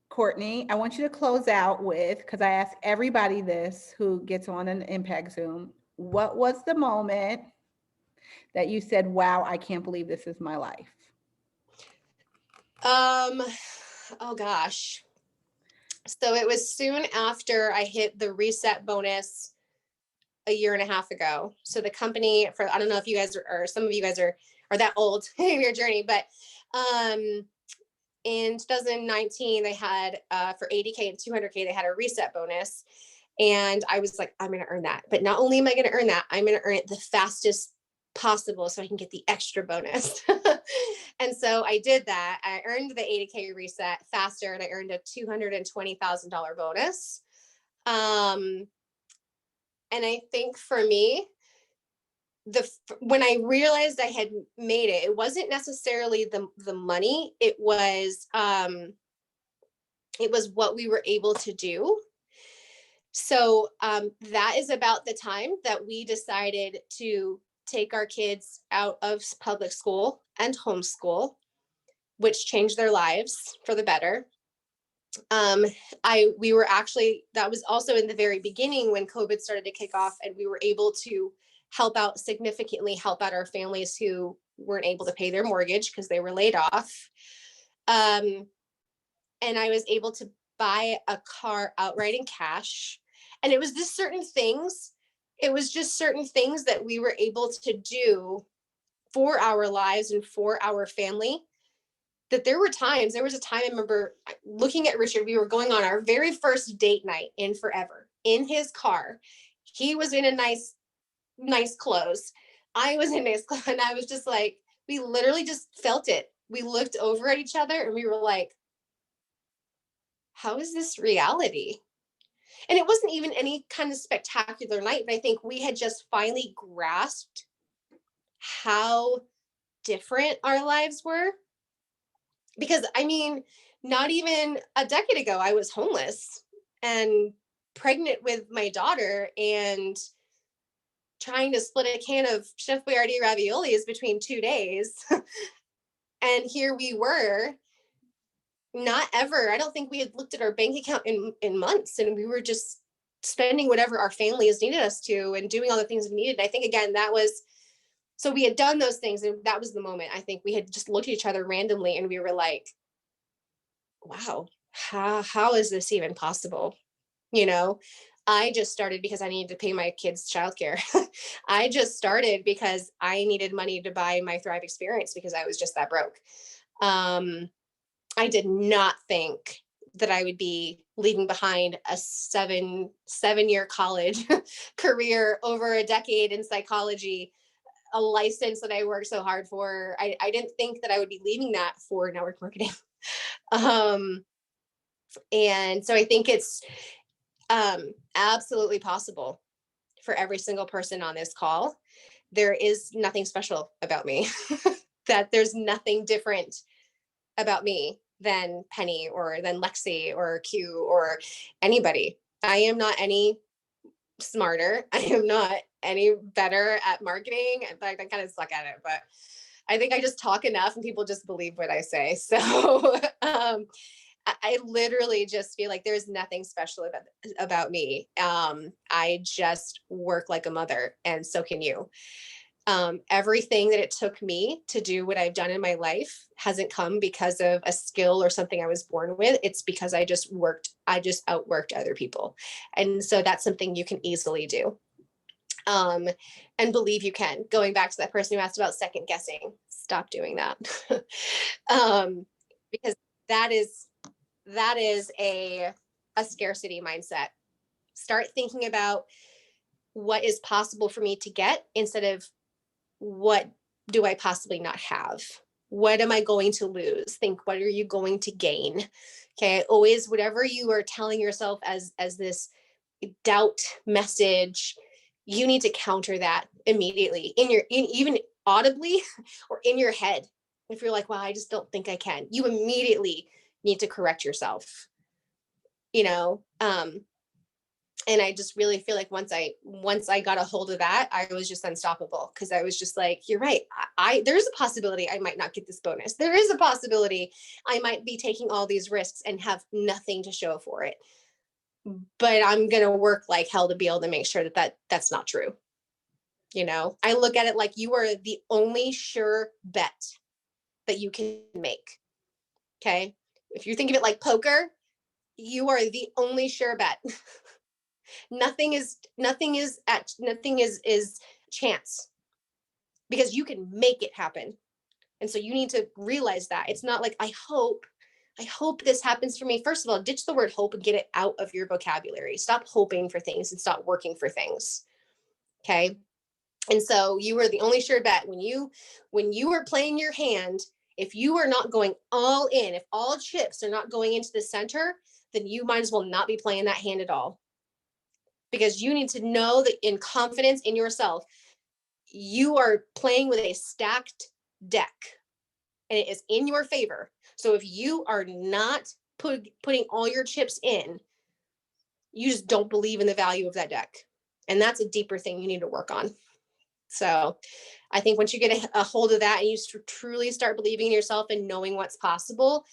S1: Courtney, I want you to close out with, because I ask everybody this who gets on an Impact Zoom, what was the moment that you said, wow, I can't believe this is my life?
S2: Oh gosh. So it was soon after I hit the reset bonus a year and a half ago. So the company, I don't know if you guys or some of you guys are that old in your journey, but in 2019, they had for 80K and 200K, they had a reset bonus. And I was like, I'm going to earn that. But not only am I going to earn that, I'm going to earn it the fastest possible so I can get the extra bonus. And so I did that. I earned the 80K reset faster and I earned a $220,000 bonus. And I think for me, when I realized I had made it, it wasn't necessarily the money. It was what we were able to do. So that is about the time that we decided to take our kids out of public school and homeschool, which changed their lives for the better. We were actually, that was also in the very beginning when COVID started to kick off, and we were able to significantly help out our families who weren't able to pay their mortgage because they were laid off. And I was able to buy a car outright in cash. And it was just certain things. It was just certain things that we were able to do for our lives and for our family. That there was a time I remember looking at Richard. We were going on our very first date night in forever in his car. He was in a nice clothes. I was in nice clothes. And I was just like, we literally just felt it. We looked over at each other and we were like, how is this reality? And it wasn't even any kind of spectacular night, but I think we had just finally grasped how different our lives were. Because I mean, not even a decade ago, I was homeless and pregnant with my daughter and trying to split a can of Chef Boyardee raviolis between 2 days. And here we were, not ever. I don't think we had looked at our bank account in months, and we were just spending whatever our families needed us to and doing all the things we needed. I think, again, so we had done those things, and that was the moment. I think we had just looked at each other randomly and we were like, wow, how is this even possible? You know, I just started because I needed to pay my kids' childcare. I just started because I needed money to buy my Thrive experience because I was just that broke. I did not think that I would be leaving behind a seven-year college career, over a decade in psychology, a license that I worked so hard for. I didn't think that I would be leaving that for network marketing. And so I think it's absolutely possible for every single person on this call. There is nothing special about me, that there's nothing different about me than Penny or than Lexi or Q or anybody. I am not any smarter. I am not any better at marketing. In fact, I kind of suck at it, but I think I just talk enough and people just believe what I say. So I literally just feel like there's nothing special about me. I just work like a mother, and so can you. Everything that it took me to do what I've done in my life hasn't come because of a skill or something I was born with. It's because I just outworked other people. And so that's something you can easily do. And believe you can. Going back to that person who asked about second guessing, stop doing that. Because that is a scarcity mindset. Start thinking about what is possible for me to get instead of what do I possibly not have? What am I going to lose? Think, what are you going to gain? Okay, always, whatever you are telling yourself as this doubt message, you need to counter that immediately even audibly or in your head. If you're like, well, I just don't think I can, you immediately need to correct yourself. You know, and I just really feel like once I got a hold of that, I was just unstoppable, because I was just like, you're right. There's a possibility I might not get this bonus. There is a possibility I might be taking all these risks and have nothing to show for it. But I'm going to work like hell to be able to make sure that's not true. You know, I look at it like you are the only sure bet that you can make. Okay. If you think of it like poker, you are the only sure bet. Nothing is chance, because you can make it happen. And so you need to realize that it's not like, I hope this happens for me. First of all, ditch the word hope and get it out of your vocabulary. Stop hoping for things and stop working for things. Okay. And so you are the only sure bet. When you are playing your hand, if you are not going all in, if all chips are not going into the center, then you might as well not be playing that hand at all. Because you need to know that, in confidence in yourself, you are playing with a stacked deck and it is in your favor. So if you are not putting all your chips in, you just don't believe in the value of that deck. And that's a deeper thing you need to work on. So I think once you get a hold of that and you truly start believing in yourself and knowing what's possible,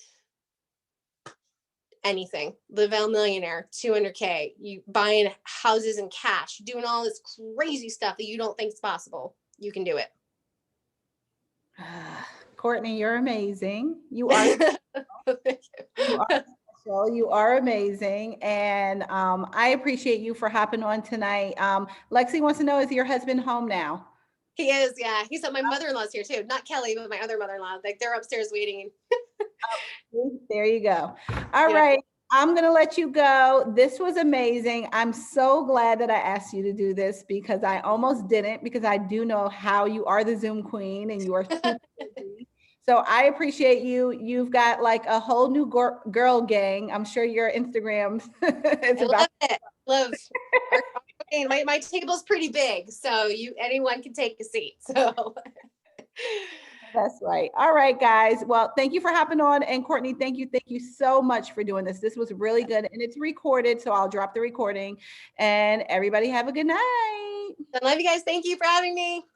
S2: anything, live out millionaire, 200K, you buying houses in cash, doing all this crazy stuff that you don't think is possible, you can do it.
S1: Courtney, you're amazing. You are, you are special. You are amazing. And I appreciate you for hopping on tonight. Lexi wants to know, is your husband home now?
S2: He is, yeah. He's at my mother-in-law's here too. Not Kelly, but my other mother-in-law. Like they're upstairs waiting.
S1: There you go. All right. I'm going to let you go. This was amazing. I'm so glad that I asked you to do this because I almost didn't, because I do know how you are the Zoom queen and you are super busy. So I appreciate you. You've got like a whole new girl gang. I'm sure your Instagram is about.
S2: Love it. Love. My table's pretty big, so anyone can take a seat. So
S1: that's right. All right, guys. Well, thank you for hopping on. And Courtney, thank you so much for doing this. This was really good. And it's recorded, so I'll drop the recording. And everybody have a good night.
S2: I love you guys. Thank you for having me.